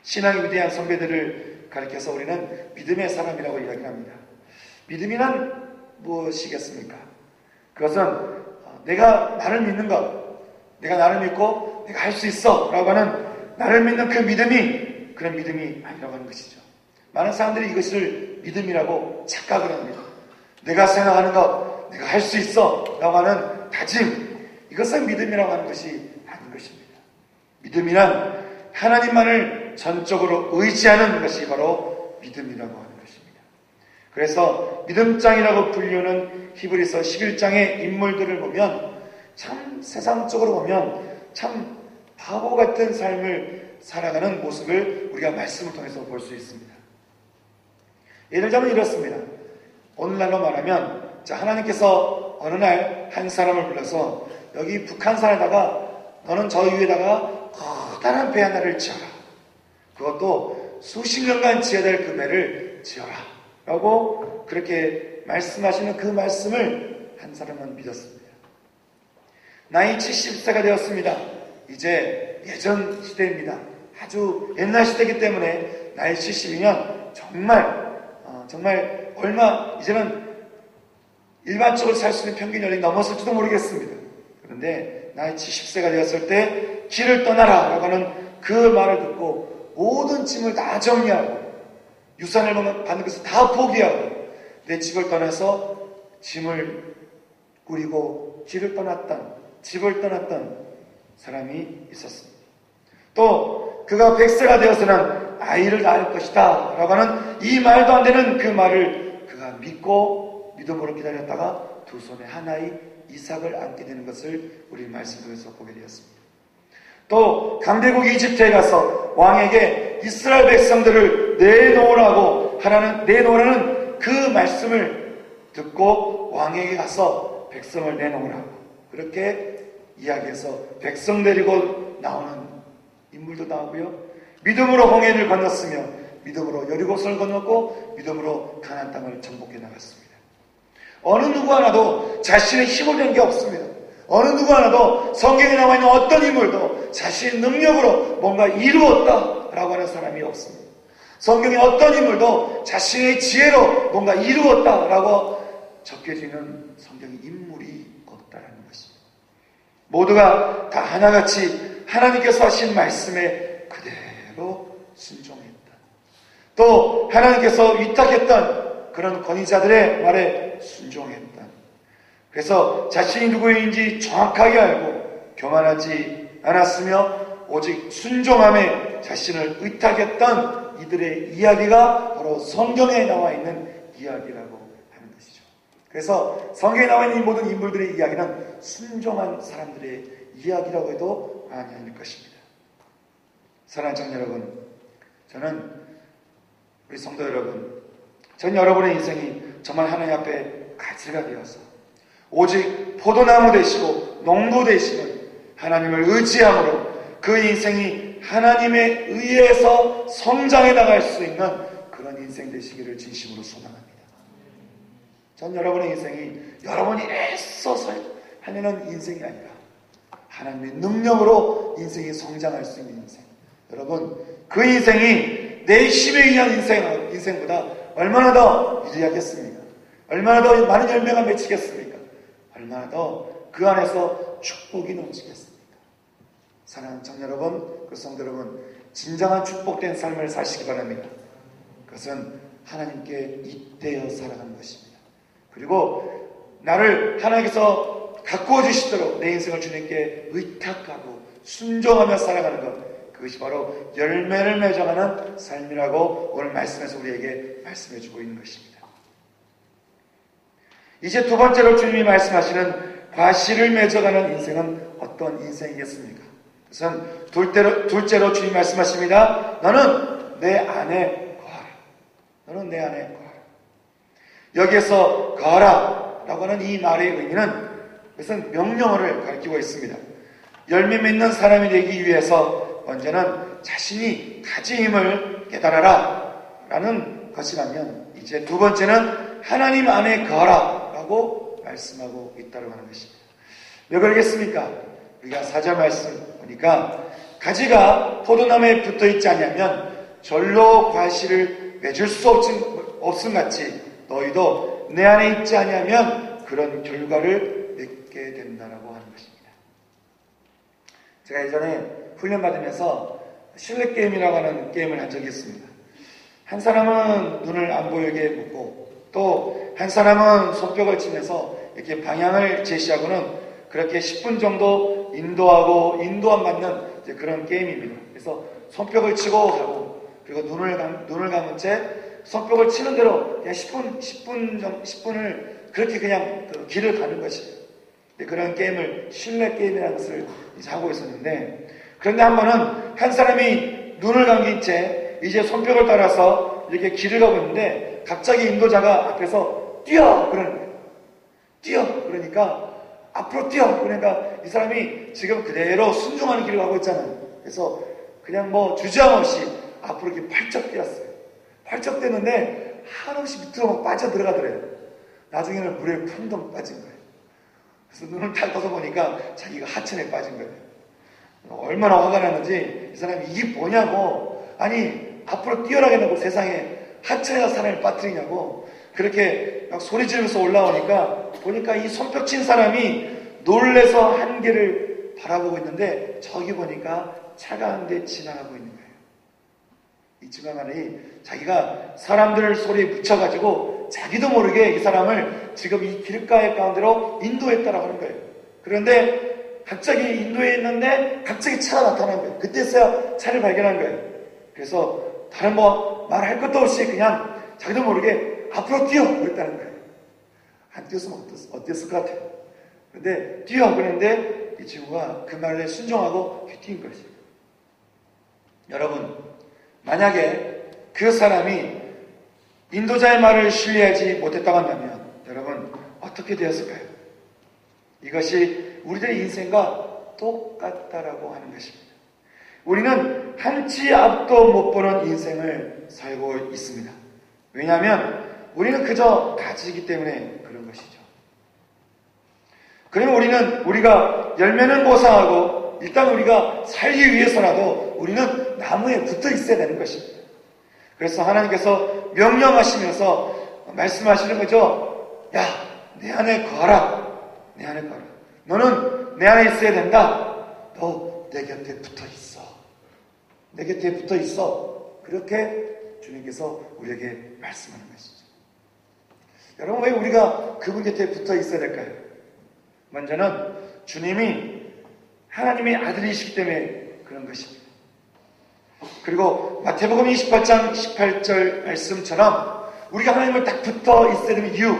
신앙의 위대한 선배들을 가리켜서 우리는 믿음의 사람이라고 이야기합니다. 믿음이란 무엇이겠습니까? 그것은 내가 나를 믿는 것, 내가 나를 믿고 내가 할 수 있어 라고 하는 나를 믿는 그 믿음이 그런 믿음이 아니라고 하는 것이죠. 많은 사람들이 이것을 믿음이라고 착각을 합니다. 내가 생각하는 것, 내가 할 수 있어 라고 하는 다짐, 이것은 믿음이라고 하는 것이 아닌 것입니다. 믿음이란 하나님만을 전적으로 의지하는 것이 바로 믿음이라고 하는 것입니다. 그래서 믿음장이라고 불리는 히브리서 11장의 인물들을 보면 참 세상적으로 보면 참 바보 같은 삶을 살아가는 모습을 우리가 말씀을 통해서 볼 수 있습니다. 예를 들자면 이렇습니다. 오늘날로 말하면 하나님께서 어느 날 한 사람을 불러서 여기 북한산에다가 너는 저 위에다가 커다란 배 하나를 지어라. 그것도 수십 년간 지어야 될 그 배를 지어라. 라고 그렇게 말씀하시는 그 말씀을 한 사람은 믿었습니다. 나이 70세가 되었습니다. 이제 예전 시대입니다. 아주 옛날 시대이기 때문에 나이 70이면 정말 얼마 이제는 일반적으로 살 수 있는 평균 연령이 넘었을지도 모르겠습니다. 그런데 나이 70세가 되었을 때 길을 떠나라 라고 하는 그 말을 듣고 모든 짐을 다 정리하고 유산을 받는 것을 다 포기하고 내 집을 떠나서 짐을 꾸리고 집을 떠났던 사람이 있었습니다. 또 그가 100세가 되어서는 아이를 낳을 것이다 라고 하는 이 말도 안 되는 그 말을 그가 믿음으로 기다렸다가 두 손에 하나의 이삭을 안게 되는 것을 우리 말씀 속에서 보게 되었습니다. 또 강대국 이집트에 가서 왕에게 이스라엘 백성들을 내놓으라는 그 말씀을 듣고 왕에게 가서 백성을 내놓으라고 그렇게 이야기해서 백성 데리고 나오는 인물도 나오고요. 믿음으로 홍해를 건넜으며 믿음으로 여리고성을 건넜고 믿음으로 가나안 땅을 정복해 나갔습니다. 어느 누구 하나도 자신의 힘을 낸 게 없습니다. 어느 누구 하나도 성경에 나와 있는 어떤 인물도 자신의 능력으로 뭔가 이루었다라고 하는 사람이 없습니다. 성경에 어떤 인물도 자신의 지혜로 뭔가 이루었다라고 적혀지는 성경의 인물이 없다라는 것입니다. 모두가 다 하나같이 하나님께서 하신 말씀에 그대로 순종했다. 또 하나님께서 위탁했던 그런 권위자들의 말에 순종했다. 그래서 자신이 누구인지 정확하게 알고 교만하지 않았으며 오직 순종함에 자신을 의탁했던 이들의 이야기가 바로 성경에 나와 있는 이야기라고 하는 것이죠. 그래서 성경에 나와 있는 이 모든 인물들의 이야기는 순종한 사람들의 이야기라고 해도 과언이 아닐 것입니다. 사랑하는 청년 여러분, 저는 우리 성도 여러분, 전 여러분의 인생이 정말 하나님 앞에 가지가 되어서 오직 포도나무 되시고 농도 되시는 하나님을 의지함으로 그 인생이 하나님에 의해서 성장해 나갈 수 있는 그런 인생 되시기를 진심으로 소망합니다. 전 여러분의 인생이 여러분이 애써서 하려는 인생이 아니라 하나님의 능력으로 인생이 성장할 수 있는 인생. 여러분, 그 인생이 내 힘에 의한 인생보다 얼마나 더 유리하겠습니까? 얼마나 더 많은 열매가 맺히겠습니까? 얼마나 더 그 안에서 축복이 넘치겠습니까? 사랑하는 청 여러분, 그 성도 여러분, 진정한 축복된 삶을 사시기 바랍니다. 그것은 하나님께 잇대어 살아가는 것입니다. 그리고 나를 하나님께서 가꾸어 주시도록 내 인생을 주님께 의탁하고 순종하며 살아가는 것, 그것이 바로 열매를 맺어가는 삶이라고 오늘 말씀에서 우리에게 말씀해주고 있는 것입니다. 이제 두 번째로 주님이 말씀하시는 과실을 맺어가는 인생은 어떤 인생이겠습니까? 우선 둘째로 주님이 말씀하십니다. 너는 내 안에 거하라. 너는 내 안에 거하라. 여기에서 거하라 라고 하는 이 말의 의미는 그것은 명령어를 가리키고 있습니다. 열매 맺는 사람이 되기 위해서 먼저는 자신이 가진 힘을 깨달아라 라는 것이라면 이제 두 번째는 하나님 안에 거하라 라고 말씀하고 있다고 하는 것입니다. 왜 그러겠습니까? 우리가 4절 말씀 보니까 가지가 포도나무에 붙어 있지 않으면 절로 과실을 맺을 수 없음 같이 너희도 내 안에 있지 아니하면 그런 결과를 맺게 된다라고 하는 것입니다. 제가 예전에 훈련 받으면서 실내 게임이라고 하는 게임을 한 적이 있습니다. 한 사람은 눈을 안 보이게 묶고 또 한 사람은 손뼉을 치면서 이렇게 방향을 제시하고는 그렇게 10분 정도 인도함 받는 그런 게임입니다. 그래서 손뼉을 치고 가고 그리고 눈을 감은 채 손뼉을 치는 대로 그냥 10분을 그렇게 그냥 그 길을 가는 것이에요. 그런 게임을 실내 게임이라는 것을 이제 하고 있었는데, 그런데 한 번은 한 사람이 눈을 감긴 채 이제 손뼉을 따라서 이렇게 길을 가고 있는데 갑자기 인도자가 앞에서 뛰어! 그러는 거예요. 뛰어! 그러니까 앞으로 뛰어! 그러니까 이 사람이 지금 그대로 순종하는 길을 가고 있잖아요. 그래서 그냥 뭐 주저함 없이 앞으로 이렇게 팔쩍 뛰었어요. 팔쩍 뛰었는데 한없이 밑으로 막 빠져들어가더래요. 나중에는 물에 풍덩 빠진 거예요. 그래서 눈을 딱 떠서 보니까 자기가 하천에 빠진 거예요. 얼마나 화가 나는지 이 사람이 이게 뭐냐고, 아니 앞으로 뛰어나겠다고 세상에 하천에다 사람을 빠뜨리냐고 그렇게 막 소리 지르면서 올라오니까 보니까 이 손뼉 친 사람이 놀래서 한계를 바라보고 있는데 저기 보니까 차가 한 대 지나가고 있는 거예요. 이 지나가니 자기가 사람들 소리에 묻혀가지고 자기도 모르게 이 사람을 지금 이 길가의 가운데로 인도했다라고 하는 거예요. 그런데 갑자기 인도에 있는데 갑자기 차가 나타난 거예요. 그때서야 차를 발견한 거예요. 그래서 다른 뭐 말할 것도 없이 그냥 자기도 모르게 앞으로 뛰어! 그랬다는 거예요. 안 뛰었으면 어땠을 것 같아요. 근데 뛰어! 그랬는데 이 친구가 그 말에 순종하고 뛴 것이에요. 여러분, 만약에 그 사람이 인도자의 말을 신뢰하지 못했다고 한다면 여러분 어떻게 되었을까요? 이것이 우리들의 인생과 똑같다라고 하는 것입니다. 우리는 한치 앞도 못 보는 인생을 살고 있습니다. 왜냐하면 우리는 그저 가지이기 때문에 그런 것이죠. 그러면 우리가 열매는 보상하고 일단 우리가 살기 위해서라도 우리는 나무에 붙어 있어야 되는 것입니다. 그래서 하나님께서 명령하시면서 말씀하시는 거죠. 야, 내 안에 거하라. 내 안에 거하라. 너는 내 안에 있어야 된다. 너 내 곁에 붙어 있어. 내 곁에 붙어 있어. 그렇게 주님께서 우리에게 말씀하는 것이죠. 여러분, 왜 우리가 그분 곁에 붙어 있어야 될까요? 먼저는 주님이 하나님의 아들이시기 때문에 그런 것입니다. 그리고 마태복음 28장 18절 말씀처럼 우리가 하나님을 딱 붙어 있어야 되는 이유,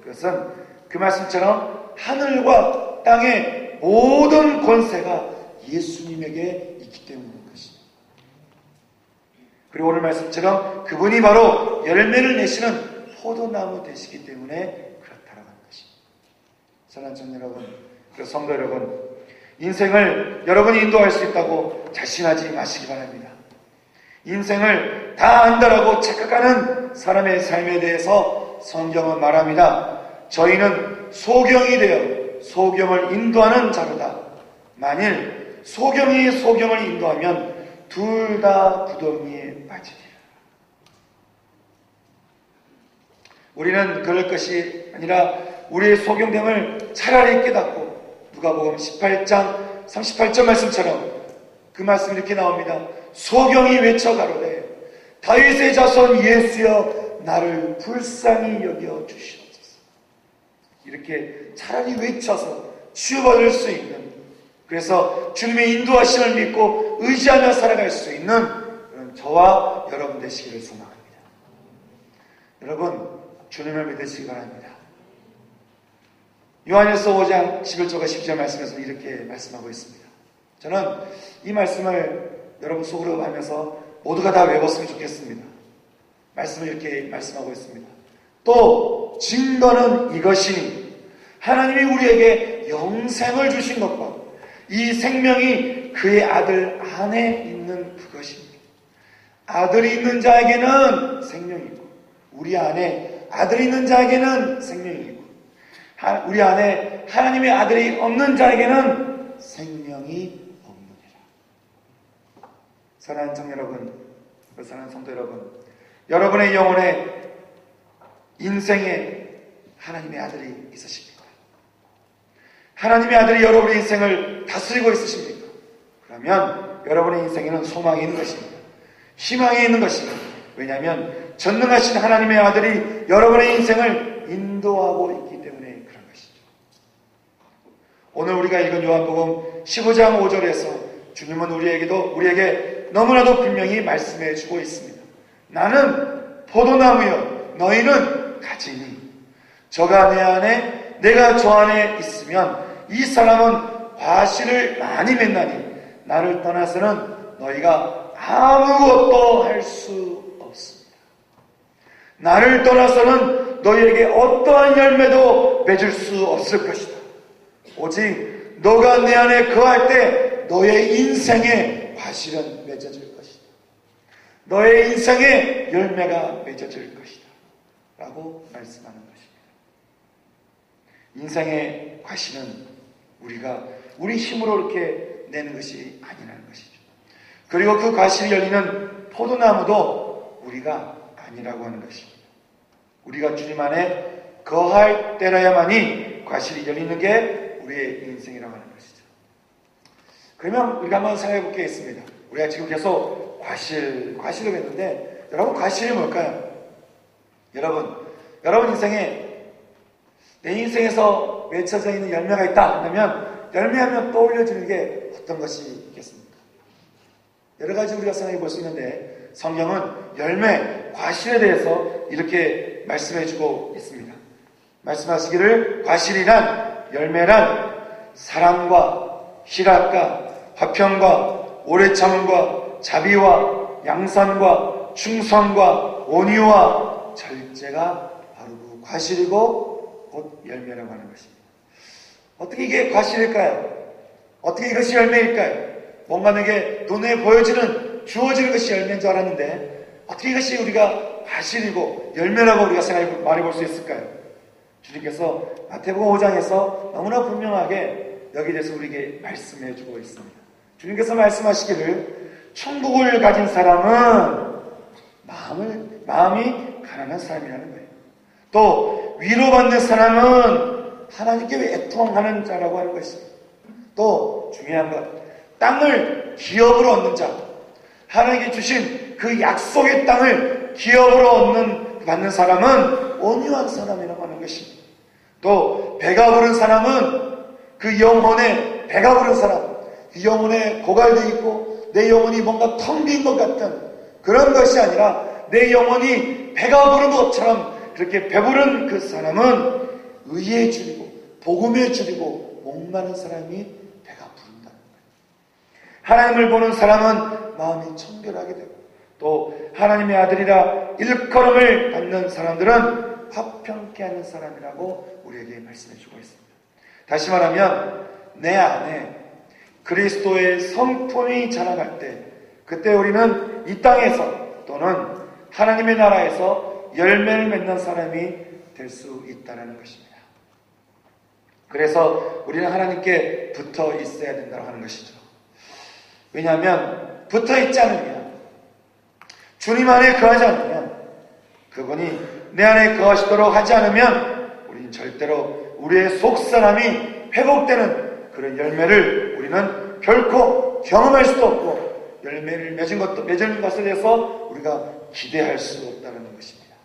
그것은 그 말씀처럼 하늘과 땅의 모든 권세가 예수님에게 있기 때문인 것입니다. 그리고 오늘 말씀처럼 그분이 바로 열매를 내시는 포도나무 되시기 때문에 그렇다라고 하는 것입니다. 사랑하는 전 여러분, 그리고 성도 여러분, 인생을 여러분이 인도할 수 있다고 자신하지 마시기 바랍니다. 인생을 다 안다라고 착각하는 사람의 삶에 대해서 성경은 말합니다. 저희는 소경이 되어 소경을 인도하는 자로다. 만일 소경이 소경을 인도하면 둘 다 구덩이에 빠지리라. 우리는 그럴 것이 아니라 우리의 소경됨을 차라리 깨닫고 누가복음 18장 38절 말씀처럼 그 말씀 이렇게 나옵니다. 소경이 외쳐 가로되 다윗의 자손 예수여 나를 불쌍히 여겨 주시옵소서. 이렇게 차라리 외쳐서 치유받을 수 있는, 그래서 주님의 인도하심을 믿고 의지하며 살아갈 수 있는 그런 저와 여러분 되시기를 소망합니다. 여러분, 주님을 믿으시기 바랍니다. 요한일서 5장 11절과 10절 말씀에서 이렇게 말씀하고 있습니다. 저는 이 말씀을 여러분 속으로 하면서 모두가 다 외웠으면 좋겠습니다. 말씀을 이렇게 말씀하고 있습니다. 또 증거는 이것이니 하나님이 우리에게 영생을 주신 것과 이 생명이 그의 아들 안에 있는 그것입니다. 아들이 있는 자에게는 생명이고 우리 안에 아들이 있는 자에게는 생명이고 우리 안에 하나님의 아들이 없는 자에게는 생명이 없느니라. 사랑하는 청 여러분, 사랑하는 성도 여러분, 여러분의 영혼에 인생에 하나님의 아들이 있으십니까? 하나님의 아들이 여러분의 인생을 다스리고 있으십니까? 그러면 여러분의 인생에는 소망이 있는 것입니다. 희망이 있는 것입니다. 왜냐하면 전능하신 하나님의 아들이 여러분의 인생을 인도하고 있기 때문에 그런 것이죠. 오늘 우리가 읽은 요한복음 15장 5절에서 주님은 우리에게 너무나도 분명히 말씀해 주고 있습니다. 나는 포도나무여 너희는 가지니 저가 내 안에 내가 저 안에 있으면 이 사람은 과실을 많이 맺나니 나를 떠나서는 너희가 아무것도 할 수 없습니다. 나를 떠나서는 너희에게 어떠한 열매도 맺을 수 없을 것이다. 오직 너가 내 안에 거할 때 너의 인생에 과실은 맺어질 것이다. 너의 인생에 열매가 맺어질 것이다. 라고 말씀하는 것입니다. 인생의 과실은 우리가 우리 힘으로 이렇게 내는 것이 아니라는 것이죠. 그리고 그 과실이 열리는 포도나무도 우리가 아니라고 하는 것입니다. 우리가 주님 안에 거할 때라야만이 과실이 열리는 게 우리의 인생이라고 하는 것이죠. 그러면 우리가 한번 생각해 보겠습니다. 우리가 지금 계속 과실을 했는데 여러분 과실이 뭘까요? 여러분 인생에 내 인생에서 맺혀져 있는 열매가 있다 하면 열매하면 떠올려지는 게 어떤 것이 있겠습니까? 여러 가지 우리가 생각해 볼 수 있는데 성경은 열매, 과실에 대해서 이렇게 말씀해 주고 있습니다. 말씀하시기를 과실이란 열매란 사랑과 희락과 화평과 오래 참음과 자비와 양선과 충성과 온유와 절제가 바로 그 과실이고 곧 열매라고 하는 것입니다. 어떻게 이게 과실일까요? 어떻게 이것이 열매일까요? 뭔가 내게 눈에 보여지는 주어지는 것이 열매인 줄 알았는데 어떻게 이것이 우리가 과실이고 열매라고 우리가 말해볼 수 있을까요? 주님께서 마태복음 5장에서 너무나 분명하게 여기에 대해서 우리에게 말씀해 주고 있습니다. 주님께서 말씀하시기를 천국을 가진 사람은 마음이 가난한 사람이라는 거예요. 또 위로받는 사람은 하나님께 애통하는 자라고 하는 것입니다. 또 중요한 것, 땅을 기업으로 얻는 자, 하나님께 주신 그 약속의 땅을 기업으로 받는 사람은 온유한 사람이라고 하는 것입니다. 또 배가 부른 사람은 그 영혼에 배가 부른 사람, 그 영혼에 고갈되어 있고 내 영혼이 뭔가 텅 빈 것 같은 그런 것이 아니라 내 영혼이 배가 부른 것처럼 그렇게 배부른 그 사람은 의에 줄이고 복음에 줄이고 목마른 사람이 배가 부른다는 거예요. 하나님을 보는 사람은 마음이 청결하게 되고 또 하나님의 아들이라 일컬음을 받는 사람들은 화평케 하는 사람이라고 우리에게 말씀해 주고 있습니다. 다시 말하면 내 안에 그리스도의 성품이 자라날 때 그때 우리는 이 땅에서 또는 하나님의 나라에서 열매를 맺는 사람이 될 수 있다는 것입니다. 그래서 우리는 하나님께 붙어 있어야 된다고 하는 것이죠. 왜냐하면 붙어 있지 않으면 주님 안에 거하지 않으면 그분이 내 안에 거하시도록 하지 않으면 우리는 절대로 우리의 속사람이 회복되는 그런 열매를 우리는 결코 경험할 수도 없고 열매를 맺은 것에 대해서 우리가 기대할 수 없다는 것입니다.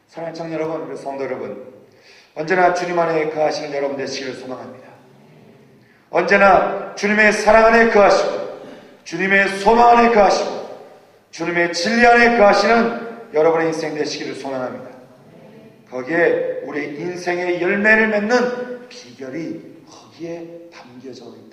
사랑하는 청년 여러분, 우리 성도 여러분, 언제나 주님 안에 거하시는 여러분 되시기를 소망합니다. 언제나 주님의 사랑 안에 거하시고 주님의 소망 안에 거하시고 주님의 진리 안에 거하시는 여러분의 인생 되시기를 소망합니다. 거기에 우리 인생의 열매를 맺는 비결이 거기에 담겨져 있습니다.